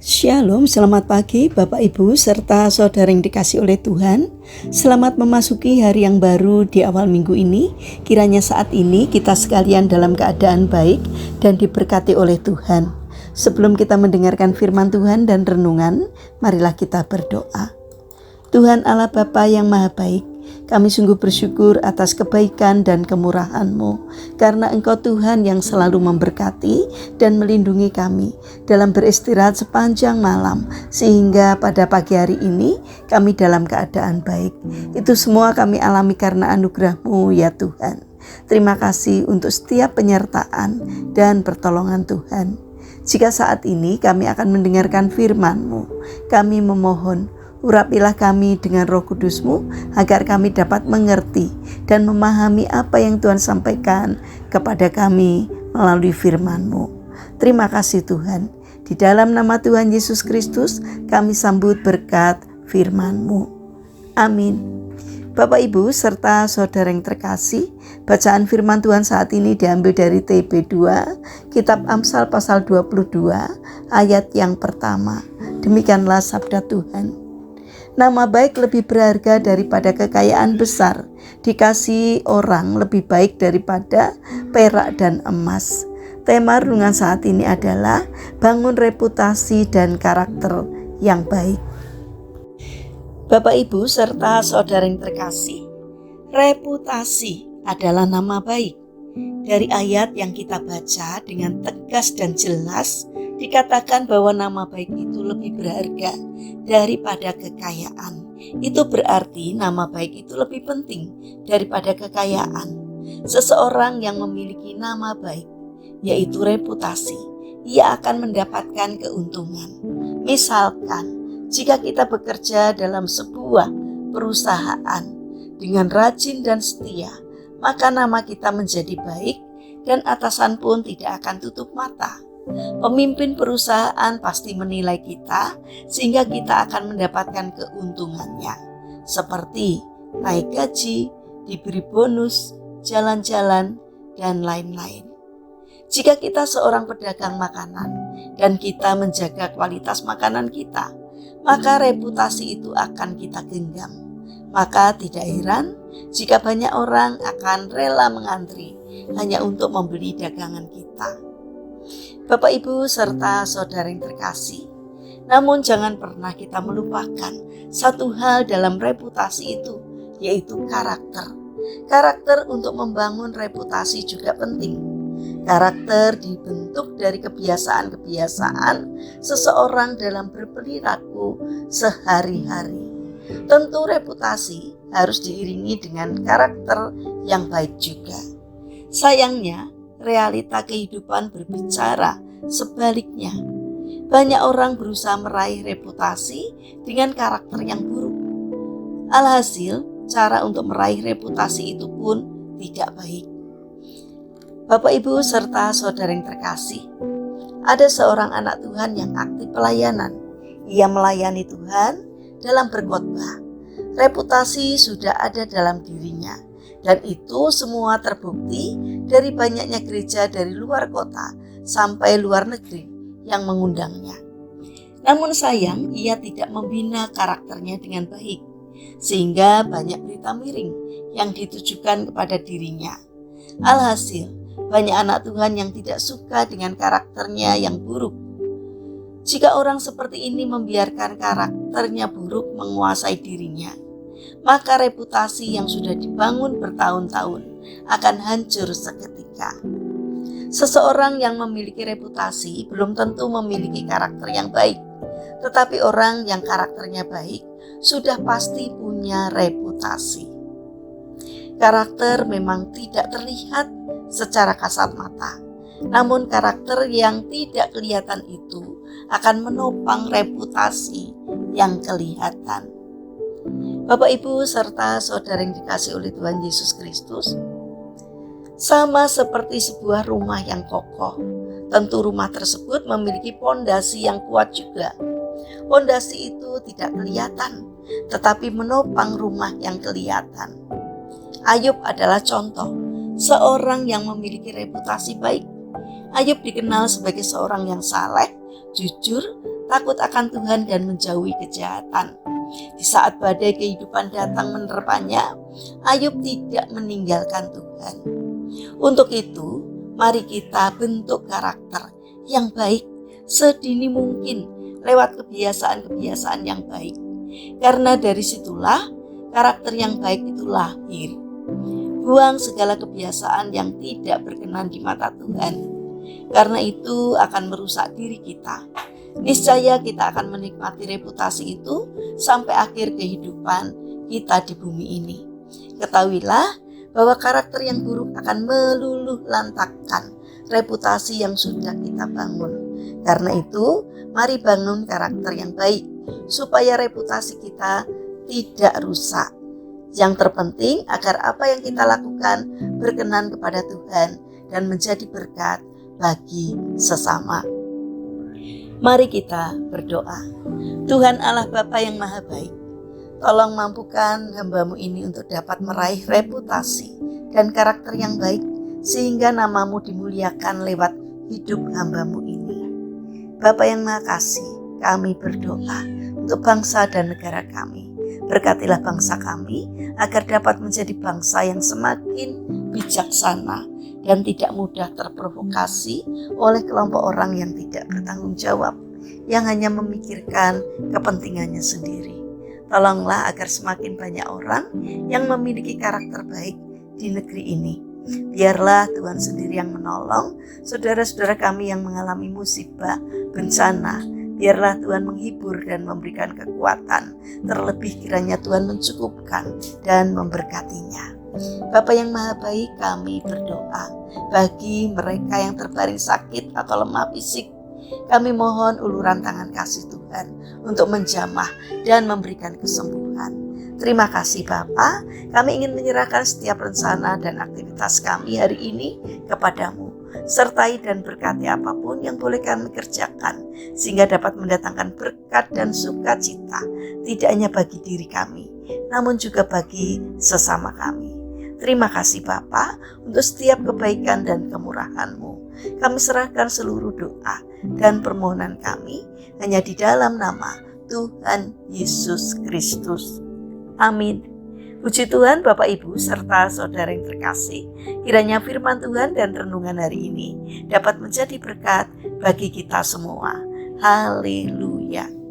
Shalom, selamat pagi Bapak Ibu serta saudara yang dikasih oleh Tuhan. Selamat memasuki hari yang baru di awal minggu ini. Kiranya saat ini kita sekalian dalam keadaan baik dan diberkati oleh Tuhan. Sebelum kita mendengarkan firman Tuhan dan renungan, marilah kita berdoa. Tuhan Allah Bapa yang Maha Baik, kami sungguh bersyukur atas kebaikan dan kemurahan-Mu, karena Engkau Tuhan yang selalu memberkati dan melindungi kami dalam beristirahat sepanjang malam, sehingga pada pagi hari ini kami dalam keadaan baik. Itu semua kami alami karena anugerah-Mu ya Tuhan. Terima kasih untuk setiap penyertaan dan pertolongan Tuhan. Jika saat ini kami akan mendengarkan firman-Mu, kami memohon, urapilah kami dengan Roh Kudus-Mu agar kami dapat mengerti dan memahami apa yang Tuhan sampaikan kepada kami melalui firman-Mu. Terima kasih Tuhan. Di dalam nama Tuhan Yesus Kristus kami sambut berkat firman-Mu. Amin. Bapak Ibu serta saudara yang terkasih, bacaan firman Tuhan saat ini diambil dari TB2, Kitab Amsal pasal 22 ayat yang pertama. Demikianlah sabda Tuhan. Nama baik lebih berharga daripada kekayaan besar. Dikasihi orang lebih baik daripada perak dan emas. Tema renungan saat ini adalah bangun reputasi dan karakter yang baik. Bapak Ibu serta saudara yang terkasih, reputasi adalah nama baik. Dari ayat yang kita baca dengan tegas dan jelas, dikatakan bahwa nama baik itu lebih berharga daripada kekayaan. Itu berarti nama baik itu lebih penting daripada kekayaan. Seseorang yang memiliki nama baik, yaitu reputasi, ia akan mendapatkan keuntungan. Misalkan, jika kita bekerja dalam sebuah perusahaan dengan rajin dan setia, maka nama kita menjadi baik dan atasan pun tidak akan tutup mata. Pemimpin perusahaan pasti menilai kita sehingga kita akan mendapatkan keuntungannya, seperti naik gaji, diberi bonus, jalan-jalan, dan lain-lain. Jika kita seorang pedagang makanan dan kita menjaga kualitas makanan kita, maka reputasi itu akan kita genggam. Maka tidak heran jika banyak orang akan rela mengantri hanya untuk membeli dagangan kita. Bapak Ibu serta saudara yang terkasih, namun jangan pernah kita melupakan satu hal dalam reputasi itu, yaitu karakter. Karakter untuk membangun reputasi juga penting. Karakter dibentuk dari kebiasaan-kebiasaan seseorang dalam berperilaku sehari-hari. Tentu reputasi harus diiringi dengan karakter yang baik juga. Sayangnya, realita kehidupan berbicara sebaliknya. Banyak orang berusaha meraih reputasi dengan karakter yang buruk. Alhasil, cara untuk meraih reputasi itu pun tidak baik. Bapak Ibu serta saudara yang terkasih, ada seorang anak Tuhan yang aktif pelayanan. Ia melayani Tuhan dalam berkhotbah. Reputasi sudah ada dalam dirinya, dan itu semua terbukti dari banyaknya gereja dari luar kota sampai luar negeri yang mengundangnya. Namun sayang, ia tidak membina karakternya dengan baik, sehingga banyak berita miring yang ditujukan kepada dirinya. Alhasil, banyak anak Tuhan yang tidak suka dengan karakternya yang buruk. Jika orang seperti ini membiarkan karakternya buruk menguasai dirinya, maka reputasi yang sudah dibangun bertahun-tahun akan hancur seketika. Seseorang yang memiliki reputasi belum tentu memiliki karakter yang baik, tetapi orang yang karakternya baik sudah pasti punya reputasi. Karakter memang tidak terlihat secara kasat mata, namun karakter yang tidak kelihatan itu akan menopang reputasi yang kelihatan. Bapak Ibu serta saudara yang dikasih oleh Tuhan Yesus Kristus, sama seperti sebuah rumah yang kokoh, tentu rumah tersebut memiliki pondasi yang kuat juga. Pondasi itu tidak kelihatan, tetapi menopang rumah yang kelihatan. Ayub adalah contoh seorang yang memiliki reputasi baik. Ayub dikenal sebagai seorang yang saleh, jujur, takut akan Tuhan dan menjauhi kejahatan. Di saat badai kehidupan datang menerpanya, Ayub tidak meninggalkan Tuhan. Untuk itu, mari kita bentuk karakter yang baik sedini mungkin lewat kebiasaan-kebiasaan yang baik. Karena dari situlah karakter yang baik itu lahir. Buang segala kebiasaan yang tidak berkenan di mata Tuhan. Karena itu akan merusak diri kita. Niscaya kita akan menikmati reputasi itu sampai akhir kehidupan kita di bumi ini. Ketahuilah bahwa karakter yang buruk akan meluluh lantakkan reputasi yang sudah kita bangun. Karena itu, mari bangun karakter yang baik supaya reputasi kita tidak rusak. Yang terpenting agar apa yang kita lakukan berkenan kepada Tuhan dan menjadi berkat bagi sesama. Mari kita berdoa. Tuhan Allah Bapa yang Maha Baik, tolong mampukan hamba-Mu ini untuk dapat meraih reputasi dan karakter yang baik sehingga nama-Mu dimuliakan lewat hidup hamba-Mu ini. Bapa yang Maha Kasih, kami berdoa untuk bangsa dan negara kami. Berkatilah bangsa kami agar dapat menjadi bangsa yang semakin bijaksana dan tidak mudah terprovokasi oleh kelompok orang yang tidak bertanggung jawab, yang hanya memikirkan kepentingannya sendiri. Tolonglah agar semakin banyak orang yang memiliki karakter baik di negeri ini. Biarlah Tuhan sendiri yang menolong saudara-saudara kami yang mengalami musibah, bencana. Biarlah Tuhan menghibur dan memberikan kekuatan. Terlebih kiranya Tuhan mencukupkan dan memberkatinya. Bapa yang Maha Baik, kami berdoa bagi mereka yang terbaring sakit atau lemah fisik. Kami mohon uluran tangan kasih Tuhan untuk menjamah dan memberikan kesembuhan. Terima kasih Bapa, kami ingin menyerahkan setiap rencana dan aktivitas kami hari ini kepadamu. Sertai dan berkati apapun yang boleh kami kerjakan, sehingga dapat mendatangkan berkat dan sukacita, tidak hanya bagi diri kami, namun juga bagi sesama kami. Terima kasih Bapa untuk setiap kebaikan dan kemurahan-Mu. Kami serahkan seluruh doa dan permohonan kami hanya di dalam nama Tuhan Yesus Kristus. Amin. Puji Tuhan Bapak Ibu serta saudara yang terkasih. Kiranya firman Tuhan dan renungan hari ini dapat menjadi berkat bagi kita semua. Haleluya.